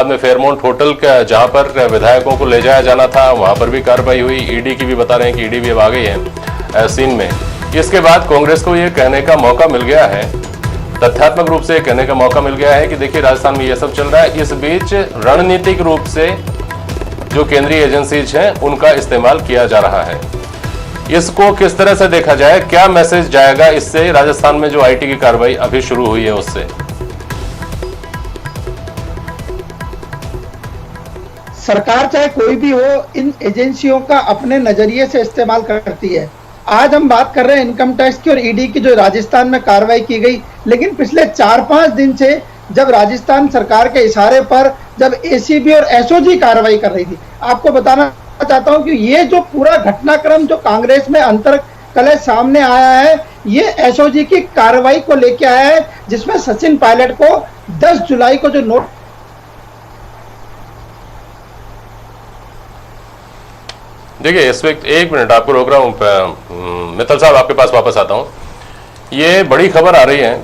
बाद में Fairmont hotel का जहां पर विधायकों को ले जाया जाना था वहां पर भी कार्रवाई हुई। ईडी की भी बता रहे हैं कि ईडी भी अब आ गई है सीन में। इसके बाद कांग्रेस को ये कहने का मौका मिल गया है, तथ्यात्मक रूप से कहने का मौका मिल गया है कि देखिए राजस्थान में ये सब चल रहा है। इस बीच रणनीतिक रूप से जो केंद्रीय एजेंसीज हैं उनका इस्तेमाल किया जा रहा है। इसको किस तरह से देखा जाए, क्या मैसेज जाएगा इससे राजस्थान में जो आईटी की कार्रवाई अभी शुरू हुई है उससे? सरकार चाहे कोई भी हो, इन एजेंसियों का अपने नजरिए से इस्तेमाल करती है। आज हम बात कर रहे हैं इनकम टैक्स की और ईडी की जो राजस्थान में कार्रवाई की गई, लेकिन पिछले 4-5 दिन से जब राजस्थान सरकार के इशारे पर जब एसीबी और एसओजी कार्रवाई कर रही थी, आपको बताना चाहता हूं कि ये जो पूरा घटनाक्रम जो कांग्रेस में अंतर्कलह सामने आया है, ये एसओजी की कार्रवाई को लेके आया है, जिसमें सचिन पायलट को 10 जुलाई को जो नोट। देखिए इस वक्त एक मिनट आपको रोक रहा हूं, मित्तल साहब आपके पास वापस आता हूं। ये बड़ी खबर आ रही है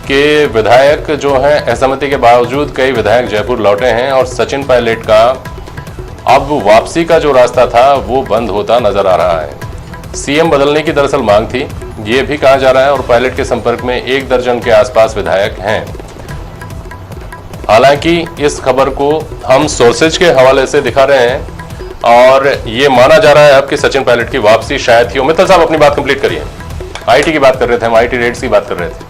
कि विधायक जो हैं असहमति के बावजूद कई विधायक जयपुर लौटे हैं और सचिन पायलट का अब वापसी का जो रास्ता था वो बंद होता नजर आ रहा है। सीएम बदलने की दरअसल मांग थी, ये भी कहा जा रहा है, और पायलट के संपर्क में 1 दर्जन के आसपास विधायक हैं। हालांकि इस खबर को हम सोर्सेज के हवाले से दिखा रहे हैं और ये माना जा रहा है अब कि सचिन पायलट की वापसी शायद ही हो। मित्तल साहब अपनी बात कंप्लीट करिए। आईटी की बात कर रहे थे हम, आईटी रेट्स की बात कर रहे थे।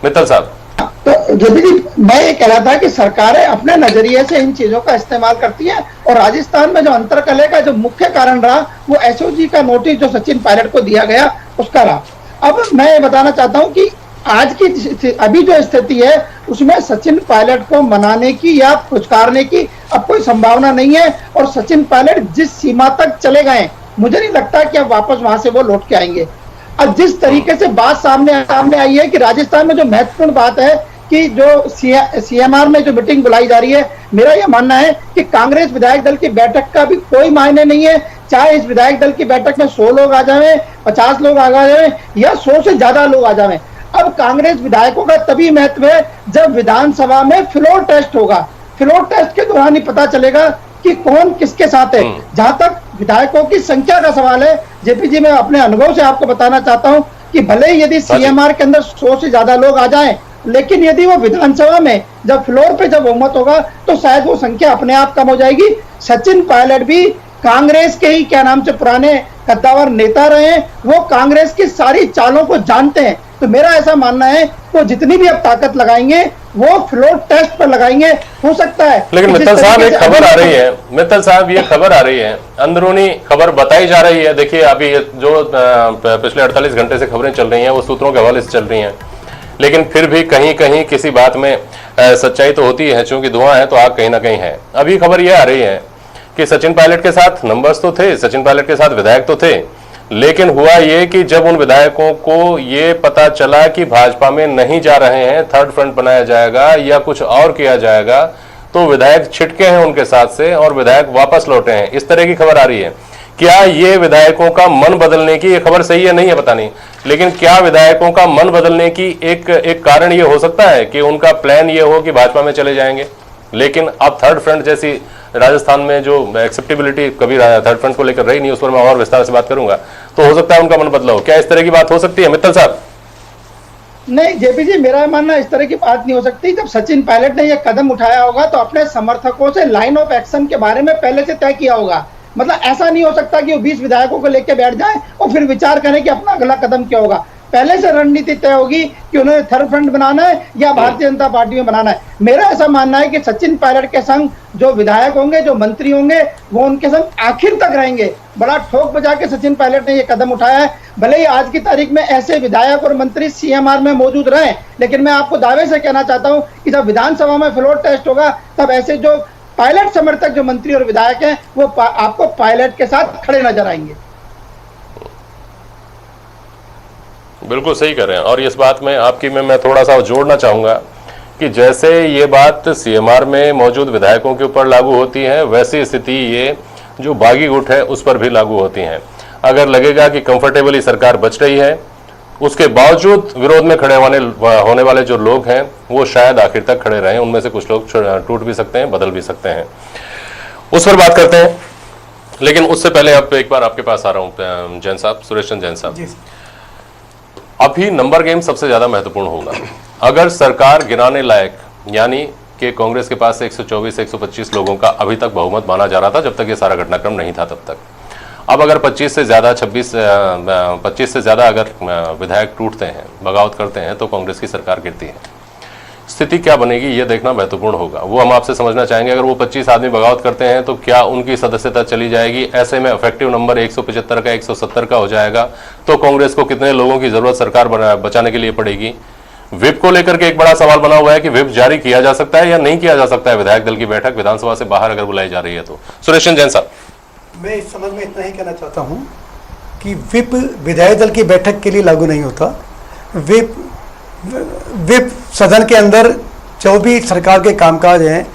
मित्तल साहब तो जी मैं ये कह रहा था कि सरकारें अपने नजरिए से इन चीजों का इस्तेमाल करती हैं, और राजस्थान में जो अंतर्कलह का जो मुख्य कारण रहा वो एसओजी का नोटिस जो सचिन पायलट को दिया गया उसका रहा। अब मैं ये बताना चाहता हूं कि आज की अभी जो स्थिति है उसमें सचिन पायलट को मनाने की या पुचकारने की अब कोई संभावना नहीं है, और सचिन पायलट जिस सीमा तक चले गए मुझे नहीं लगता कि अब वापस वहां से वो लौट के आएंगे। अब जिस तरीके से बात सामने आई है कि राजस्थान में जो महत्वपूर्ण बात है कि जो सीएमआर में जो मीटिंग बुलाई जा रही है, मेरा यह मानना है कि कांग्रेस विधायक दल की बैठक का भी कोई मायने नहीं है, चाहे इस विधायक दल की बैठक में 100 लोग आ जाएं, 50 लोग आ जाएं या 100 से ज्यादा लोग आ जाएं। अब कांग्रेस विधायकों का तभी महत्व है जब विधानसभा में फ्लोर टेस्ट होगा। फ्लोर टेस्ट के दौरान ही पता चलेगा कि कौन किसके साथ है। जहां तक विधायकों की संख्या का सवाल है, जेपी जी मैं अपने अनुभव से आपको बताना चाहता हूं कि भले ही यदि सीएमआर के अंदर 100 से ज्यादा लोग आ जाएं, लेकिन यदि वो विधानसभा में जब फ्लोर पे जब बहुमत होगा तो शायद वो संख्या अपने आप कम हो जाएगी। सचिन पायलट भी कांग्रेस के ही क्या नाम से पुराने कद्दावर नेता रहे, वो कांग्रेस की सारी चालों को जानते हैं। तो मेरा ऐसा मानना है वो जितनी भी अब ताकत लगाएंगे वो फ्लोर टेस्ट पर लगाएंगे। हो सकता है लेकिन मित्तल साहब एक खबर आ रही है, मित्तल साहब ये खबर आ रही है, अंदरूनी खबर बताई जा रही है। देखिए अभी जो पिछले 48 घंटे से खबरें चल रही हैं वो सूत्रों के हवाले से चल रही हैं, लेकिन फिर भी कहीं कहीं किसी बात में सच्चाई तो होती है, क्योंकि धुआं है तो आग कहीं ना कहीं है। अभी खबर यह आ रही है कि सचिन पायलट के साथ नंबर्स तो थे, सचिन पायलट के साथ विधायक तो थे, लेकिन हुआ ये कि जब उन विधायकों को ये पता चला कि भाजपा में नहीं जा रहे हैं, थर्ड फ्रंट बनाया जाएगा या कुछ और किया जाएगा, तो विधायक छिटके हैं उनके साथ से और विधायक वापस लौटे हैं। इस तरह की खबर आ रही है। क्या ये विधायकों का मन बदलने की, ये खबर सही है नहीं है पता नहीं, लेकिन क्या विधायकों का मन बदलने की एक कारण ये हो सकता है कि उनका प्लान ये हो कि भाजपा में चले जाएंगे, लेकिन अब थर्ड फ्रंट जैसी राजस्थान में जो एक्सेप्टेबिलिटी कभी थर्ड फ्रंट को लेकर रही नहीं, उस पर मैं और विस्तार से बात करूंगा, तो हो सकता है उनका मन बदला हो। क्या इस तरह की बात हो सकती है मित्तल साहब? नहीं जेपी जी, मेरा मानना इस तरह की बात नहीं हो सकती। जब सचिन पायलट ने यह कदम उठाया होगा तो अपने समर्थकों से लाइन ऑफ एक्शन के बारे में पहले से तय किया होगा। मतलब ऐसा नहीं हो सकता कि वो 20 विधायकों को लेकर बैठ जाए और फिर विचार करें कि अपना अगला कदम क्या होगा। पहले से रणनीति तय होगी कि उन्हें थर्ड फ्रंट बनाना है या भारतीय जनता पार्टी में बनाना है। मेरा ऐसा मानना है कि सचिन पायलट के संग जो विधायक होंगे, जो मंत्री होंगे, वो उनके संग आखिर तक रहेंगे। बड़ा ठोक बजा के सचिन पायलट ने यह कदम उठाया है। भले ही आज की तारीख में ऐसे विधायक और मंत्री सीएमआर में मौजूद रहे, लेकिन मैं आपको दावे से कहना चाहता हूं कि जब विधानसभा में फ्लोर टेस्ट होगा तब ऐसे जो पायलट समर्थक जो मंत्री और विधायक हैं वो आपको पायलट के साथ खड़े नजर आएंगे। बिल्कुल सही कर रहे हैं। और इस बात में आपकी मैं थोड़ा सा जोड़ना चाहूंगा कि जैसे ये बात सीएमआर में मौजूद विधायकों के ऊपर लागू होती है, वैसी स्थिति ये जो बागी गुट है उस पर भी लागू होती है। अगर लगेगा कि कंफर्टेबली सरकार बच रही है, उसके बावजूद विरोध में खड़े होने वाले जो लोग हैं वो शायद आखिर तक खड़े रहें। उनमें से कुछ लोग टूट भी सकते हैं, बदल भी सकते हैं, उस पर बात करते हैं। लेकिन उससे पहले अब एक बार आपके पास आ रहा हूं जैन साहब, सुरेश चंद्र जैन साहब। अभी नंबर गेम सबसे ज्यादा महत्वपूर्ण होगा। अगर सरकार गिराने लायक, यानी कि कांग्रेस के पास 124-125 लोगों का अभी तक बहुमत माना जा रहा था जब तक ये सारा घटनाक्रम नहीं था तब तक। अब अगर 25 से ज्यादा अगर विधायक टूटते हैं, बगावत करते हैं, तो कांग्रेस की सरकार गिरती है। स्थिति क्या बनेगी ये देखना महत्वपूर्ण होगा। वो हम आपसे समझना चाहेंगे, अगर वो 25 आदमी बगावत करते हैं तो क्या उनकी सदस्यता चली जाएगी? ऐसे में इफेक्टिव नंबर 175 का 170 का हो जाएगा, तो कांग्रेस को कितने लोगों की जरूरत सरकार बचाने के लिए पड़ेगी? व्हिप को लेकर के एक बड़ा सवाल बना हुआ है कि व्हिप जारी किया जा सकता है या नहीं किया जा सकता है। विधायक दल की बैठक विधानसभा से बाहर अगर बुलाई जा रही है तो। सुरेश जैन साहब, मैं इस समझ में इतना ही कहना चाहता हूं कि व्हिप विधायक दल की बैठक के लिए लागू नहीं होता। व्हिप सदन के अंदर जो भी सरकार के कामकाज हैं,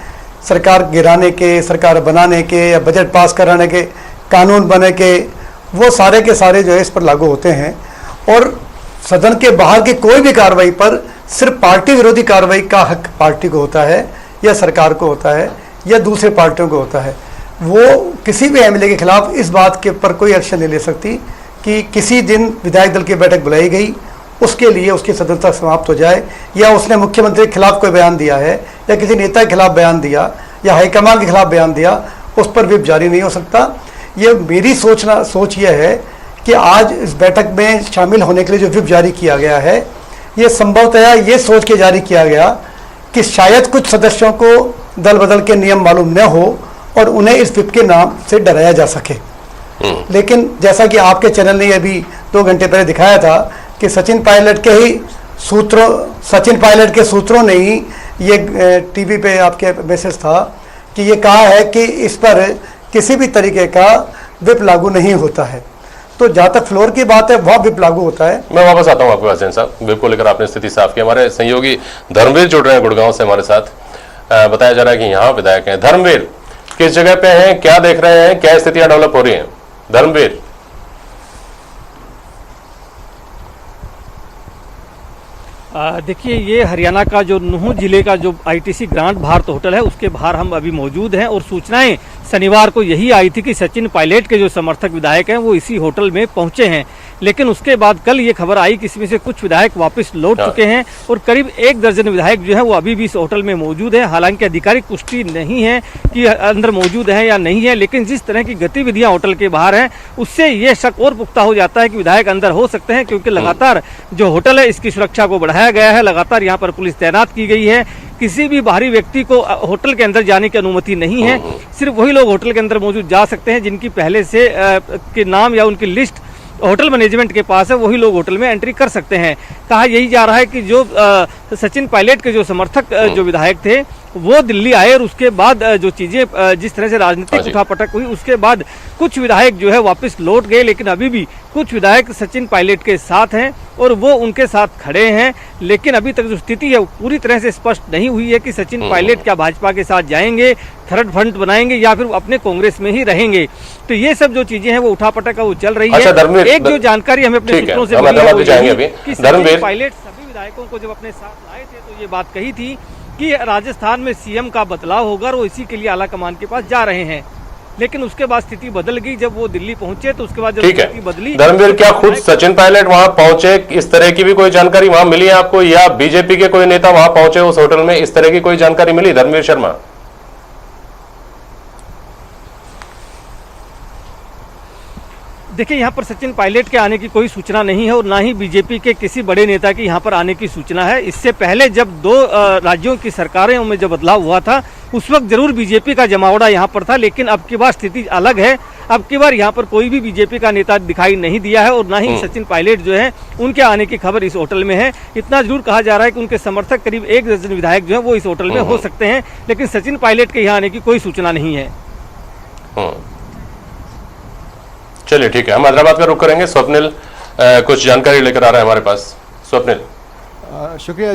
सरकार गिराने के, सरकार बनाने के या बजट पास कराने के, कानून बने के, वो सारे के सारे जो है इस पर लागू होते हैं। और सदन के बाहर की कोई भी कार्रवाई पर सिर्फ पार्टी विरोधी कार्रवाई का हक पार्टी को होता है या सरकार को होता है या दूसरे पार्टियों को होता है। वो किसी भी एमएलए के खिलाफ इस बात के ऊपर कोई एक्शन नहीं ले सकती कि किसी दिन विधायक दल की बैठक बुलाई गई, उसके लिए उसकी सदस्यता समाप्त हो जाए, या उसने मुख्यमंत्री के खिलाफ कोई बयान दिया है या किसी नेता के खिलाफ बयान दिया या हाईकमान के खिलाफ बयान दिया, उस पर व्हिप जारी नहीं हो सकता। ये मेरी सोच यह है कि आज इस बैठक में शामिल होने के लिए जो व्हिप जारी किया गया है, ये संभवतः ये सोच के जारी किया गया कि शायद कुछ सदस्यों को दल बदल के नियम मालूम न हो और उन्हें इस व्हिप के नाम से डराया जा सके। लेकिन जैसा कि आपके चैनल ने अभी 2 घंटे पहले दिखाया था कि सचिन पायलट के सूत्रों ने ही ये टीवी पे आपके मैसेज था कि ये कहा है कि इस पर किसी भी तरीके का व्हिप लागू नहीं होता है। तो जहाँ तक फ्लोर की बात है वहाँ व्हिप लागू होता है। मैं वापस आता हूँ आपके पास जैन साहब। व्हिप को लेकर आपने स्थिति साफ की। हमारे सहयोगी धर्मवीर जुड़ रहे हैं गुड़गांव से हमारे साथ। बताया जा रहा है कि यहाँ विधायक हैं। धर्मवीर, किस जगह पे हैं, क्या देख रहे हैं, क्या स्थितियां डेवलप हो रही हैं? धर्मवीर, देखिए, ये हरियाणा का जो नूह जिले का जो आईटीसी ग्रांड भारत होटल है उसके बाहर हम अभी मौजूद हैं और सूचनाएं शनिवार को यही आई थी कि सचिन पायलट के जो समर्थक विधायक हैं वो इसी होटल में पहुंचे हैं। लेकिन उसके बाद कल ये खबर आई कि इसमें से कुछ विधायक वापस लौट चुके हैं और करीब 1 दर्जन विधायक जो है वो अभी भी इस होटल में मौजूद है। हालांकि आधिकारिक पुष्टि नहीं है कि अंदर मौजूद है या नहीं है, लेकिन जिस तरह की गतिविधियां होटल के बाहर हैं उससे ये शक और पुख्ता हो जाता है कि विधायक अंदर हो सकते हैं, क्योंकि लगातार जो होटल है इसकी सुरक्षा को बढ़ाया गया है। लगातार यहाँ पर पुलिस तैनात की गई है। किसी भी बाहरी व्यक्ति को होटल के अंदर जाने की अनुमति नहीं है। सिर्फ वही लोग होटल के अंदर मौजूद जा सकते हैं जिनकी पहले से के नाम या उनकी लिस्ट होटल मैनेजमेंट के पास है, वही लोग होटल में एंट्री कर सकते हैं। कहा यही जा रहा है कि जो सचिन पायलट के जो समर्थक जो विधायक थे वो दिल्ली आए और उसके बाद जो चीज़ें जिस तरह से राजनीतिक उठापटक हुई उसके बाद कुछ विधायक जो है वापस लौट गए, लेकिन अभी भी कुछ विधायक सचिन पायलट के साथ हैं और वो उनके साथ खड़े हैं। लेकिन अभी तक जो स्थिति है पूरी तरह से स्पष्ट नहीं हुई है कि सचिन पायलट क्या भाजपा के साथ जाएंगे, थर्ड फ्रंट बनाएंगे या फिर अपने कांग्रेस में ही रहेंगे। तो ये सब जो चीजें हैं वो उठापटक वो चल रही है। एक जो जानकारी हमें अपने सूत्रों से मिली है कि सचिन पायलट सभी विधायकों को जब अपने साथ लाए थे तो ये बात कही थी कि राजस्थान में सीएम का बदलाव होगा और वो इसी के लिए आला कमान के पास जा रहे हैं। लेकिन उसके बाद स्थिति बदल गई जब वो दिल्ली पहुंचे, तो उसके बाद जब स्थिति बदली। धर्मवीर, क्या खुद सचिन पायलट वहां पहुंचे, इस तरह की भी कोई जानकारी वहां मिली है आपको, या बीजेपी के कोई नेता वहां पहुंचे उस होटल में, इस तरह की कोई जानकारी मिली? धर्मवीर शर्मा, देखिए, यहाँ पर सचिन पायलट के आने की कोई सूचना नहीं है और ना ही बीजेपी के किसी बड़े नेता की यहाँ पर आने की सूचना है। इससे पहले जब 2 राज्यों की सरकारें में जब बदलाव हुआ था उस वक्त जरूर बीजेपी का जमावड़ा यहाँ पर था, लेकिन अब की बार स्थिति अलग है। अब की बार यहाँ पर कोई भी बीजेपी का नेता दिखाई नहीं दिया है और ना ही सचिन पायलट जो है उनके आने की खबर इस होटल में है। इतना जरूर कहा जा रहा है कि उनके समर्थक करीब 1 दर्जन विधायक जो है वो इस होटल में हो सकते हैं, लेकिन सचिन पायलट के यहाँ आने की कोई सूचना नहीं है। चलिए ठीक है, हम हैदराबाद का रुख करेंगे। स्वप्निल कुछ जानकारी लेकर आ रहा है हमारे पास। स्वप्निल, शुक्रिया जी।